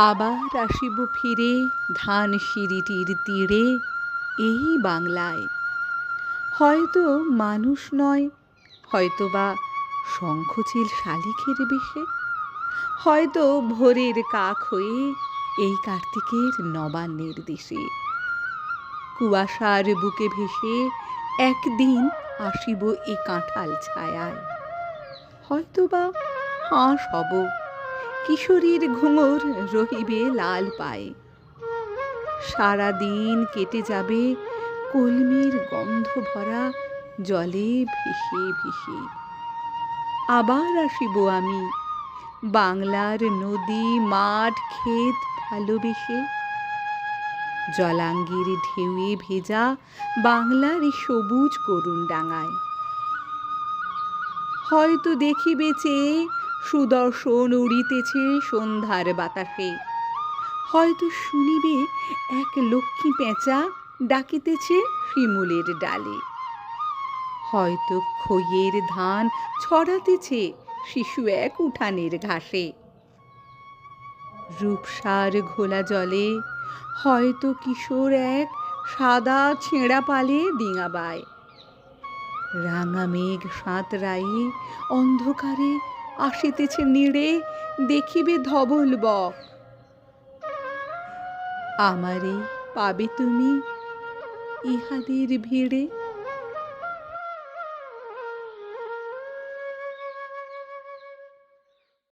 আবার আসিব ফিরে ধান সিঁড়িটির তীরে, এই বাংলায়। হয়তো মানুষ নয়, হয়তোবা শঙ্খচিল শালিখের বেশে, হয়তো ভোরের কাক হয়ে এই কার্তিকের নবান্নের দেশে। কুয়াশার বুকে ভেসে একদিন আসিব এ কাঁঠাল ছায়ায়, হয়তোবা হাঁস হব, কিশোরীর ঘুঙুর রহিবে লাল পায়ে। সারাদিন কেটে যাবে কলমির গন্ধ ভরা জলে ভেসে ভেসে। আবার আসিব আমি বাংলার নদী মাঠ ক্ষেত ভালোবেসে। জলাঙ্গির ঢেউয়ে ভেজা বাংলার এই সবুজ করুণ ডাঙায়। হয়তো দেখিবে চেয়ে সুদর্শন উড়িতেছে সন্ধ্যার বাতাসে, হয়তো শুনিবে এক লক্ষ্মী পেঁচা ডাকিতেছে শিমুলের ডালে, হয়তো খইয়ের ধান ছড়াতেছে শিশু এক উঠানের ঘাসে। রূপসার ঘোলা জলে হয়তো কিশোর এক সাদা ছেঁড়া পালে ডিঙা বায়। রাঙা মেঘ সাঁতরায়ে অন্ধকারে আসিতেছে নীড়ে, দেখিবে ধবল বক। আমারে পাবে তুমি ইহাদের ভিড়ে?